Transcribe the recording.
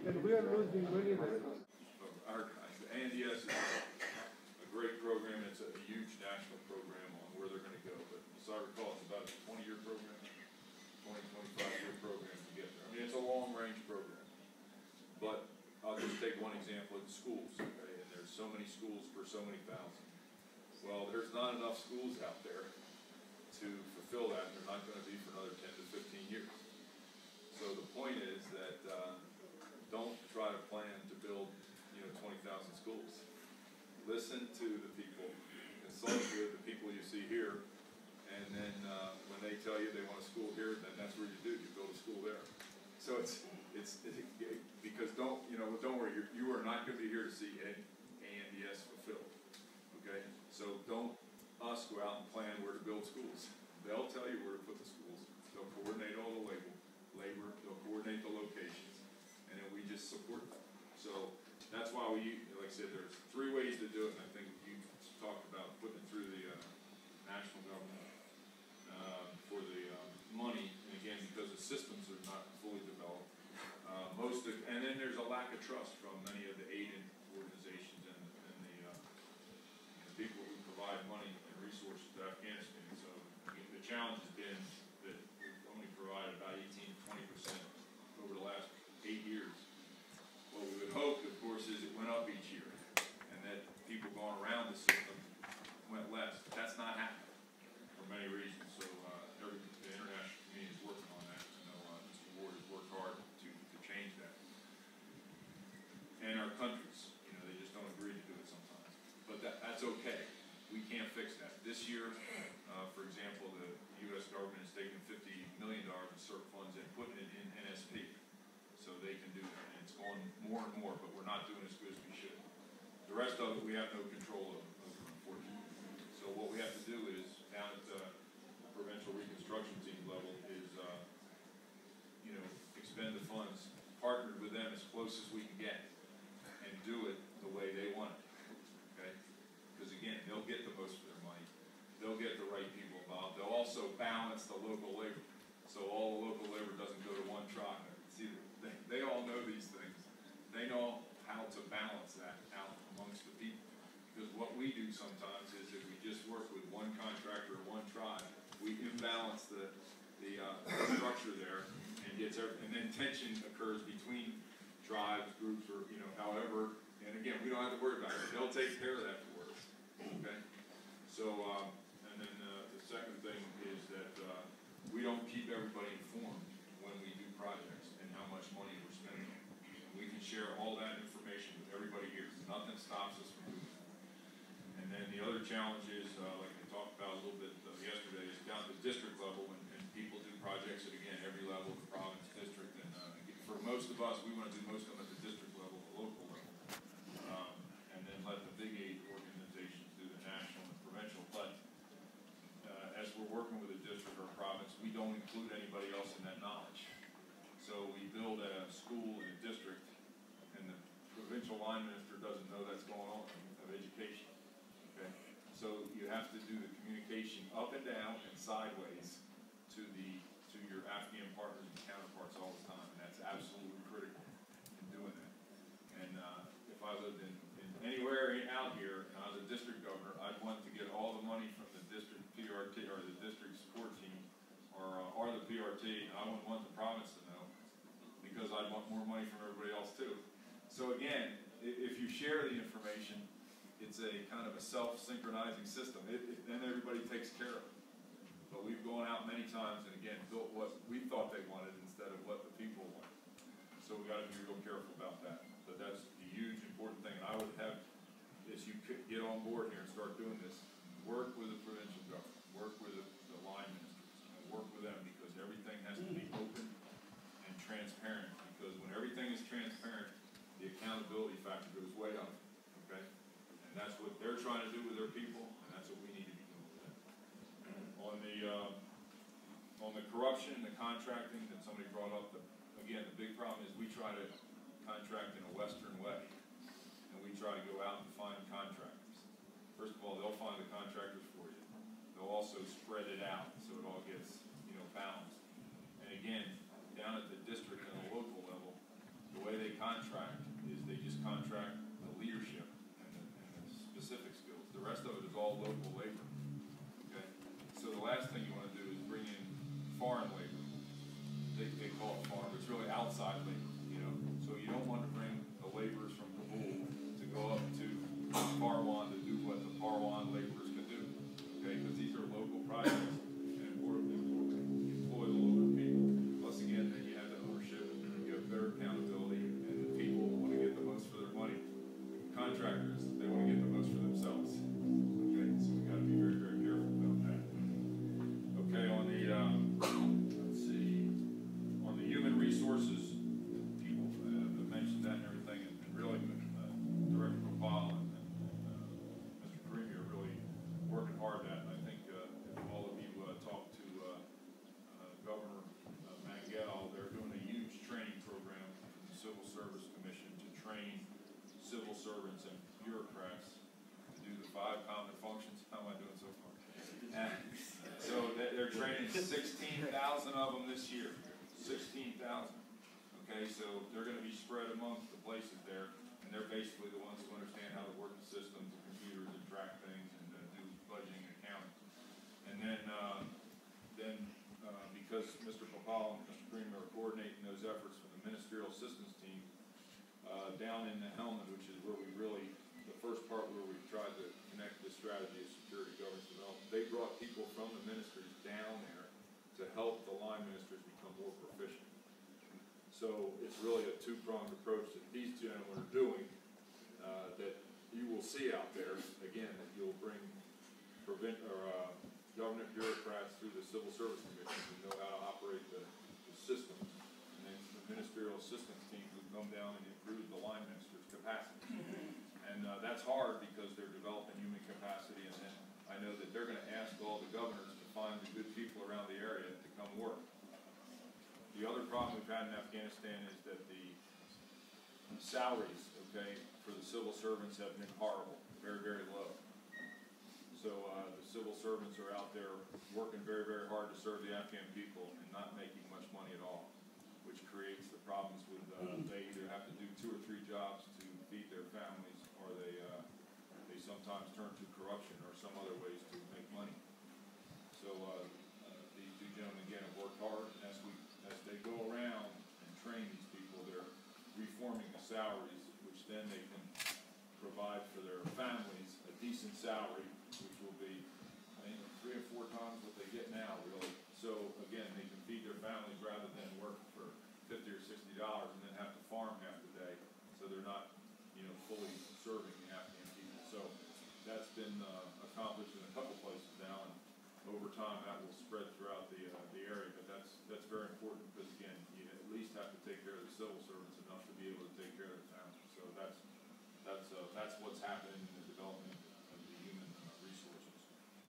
And we are losing money there. The ANDS is a great program. It's a huge national program on where they're going to go. But as I recall, it's about a 20-year program, 25-year program to get there. I mean, it's a long-range program. But I'll just take one example of the schools. Okay? And there's so many schools for so many thousand. Well, there's not enough schools out there to fulfill that. They're not going to be for another 10 to 15 years. So the point is that don't try to plan to build 20,000 schools. Listen to the people, consult with the people you see here, and then when they tell you they want a school here, then that's where you do. You build a school there. So it's because don't worry, you are not going to be here to see ANDS fulfilled. Okay, so don't us go out and plan where to build schools. They'll tell you where to put the schools. They'll coordinate all the labor. They'll coordinate the locations, and then we just support them. So that's why we, like I said, there's 3 ways to do it, and I think you talked about putting it through the national government for the money, and again, because the systems are not fully developed. And then there's a lack of trust from many of the aid organizations and the people who provide money and resources to Afghanistan. So the challenge has been that we've only provided about 18 to 20% over the last 8 years. What we would hope, of course, is it went up each year, and that people going around the system went less. But that's not happening for many reasons. So the international community is working on that. I know Mr. Ward has worked hard to change that. And our countries, they just don't agree to do it sometimes. But that's okay. We can't fix that. This year, for example, the U.S. government has taken $50 million in CERT funds and putting it in NSP. So they can do that. And it's going more and more, but we're not doing as good as we should. The rest of it, we have no control over, unfortunately. So what we have to do is, down at the provincial reconstruction team level, is expend the funds, partner with them as close as we can get, and do it the way they want it. Okay? Because again, they'll get the most for their money. They'll get the right people involved. They'll also balance the local labor. So all the local labor doesn't go to one tribe. They all know these things. They know how to balance that out amongst the people. Because what we do sometimes is if we just work with one contractor or one tribe, we imbalance the structure there, and then tension occurs between tribes, groups, or however. And again, we don't have to worry about it. They'll take care of that for us. Okay. So and then the second thing is that we don't keep everybody informed when we do projects and how much money we're spending. We can share all that information with everybody here. Nothing stops us from doing that. And then the other challenge is, like we talked about a little bit yesterday, is down to the district level, and people do projects at, again, every level, the province, district, and for most of us, we want to do most of them at the district level, the local level, and then let the big aid organizations do the national and provincial. But as we're working with a district or a province, we don't include anybody else in that knowledge. So we build a school in a district, and the provincial line minister doesn't know that's going on of education. Okay, so you have to do the communication up and down and sideways to your Afghan partners and counterparts all the time, and that's absolutely critical in doing that. And if I lived in anywhere out here and I was a district governor, I'd want to get all the money from the district PRT or the district support team or the PRT. I wouldn't want the province to know, because I'd want more money from everybody else too. So again, if you share the information, it's a kind of a self-synchronizing system. Then everybody takes care of it. But we've gone out many times and again built what we thought they wanted instead of what the people wanted. So we got to be real careful about that. But that's the huge important thing. And I would have, as you could get on board here and start doing this, work with the provincial government, work with the line ministers, and work with them, because everything has to be open and transparent. Because when everything is transparent, the accountability factor goes way up. Okay, and that's what they're trying to do with their people, and that's what we need to be doing with them. On the corruption, the contracting that somebody brought up, again, the big problem is we try to contract in a Western way, and we try to go out and find contractors. First of all, they'll find the contractors for you. They'll also spread it out so it all gets balanced. And again, down at the district and the local level, the way they contract 16,000 of them this year, 16,000. Okay, so they're gonna be spread amongst the places there, and they're basically the ones who understand how to work the systems, the computers, and track things, and do budgeting and accounting. And then because Mr. Papal and Mr. Creamer are coordinating those efforts for the ministerial assistance team, down in the helmet, which is where we really, the first part where we tried to connect the strategy of security governance development, they brought people from the ministries down there to help the line ministers become more proficient. So it's really a two-pronged approach that these gentlemen are doing, that you will see out there, again, that you'll bring government bureaucrats through the Civil Service Commission who know how to operate the systems, and then the ministerial assistance team who come down and improve the line minister's capacity. And that's hard because they're developing human capacity, and then I know that they're going to ask all the governors to find the good people around the area to come work. The other problem we've had in Afghanistan is that the salaries, okay, for the civil servants have been horrible, very, very low. So the civil servants are out there working very, very hard to serve the Afghan people and not making much money at all, which creates the problems with they either have to do 2 or 3 jobs to feed their families, or they sometimes turn to corruption or some other ways to make money. So these two gentlemen again have worked hard, and as they go around and train these people, they're reforming the salaries, which then they can provide for their families a decent salary, which will be 3 or 4 times what they get now, really. So again, they can feed their families rather than work for $50 or $60 and then have to farm half the day. So they're not, fully serving the Afghan people. So that's been accomplished in a couple places now, and over time that will spread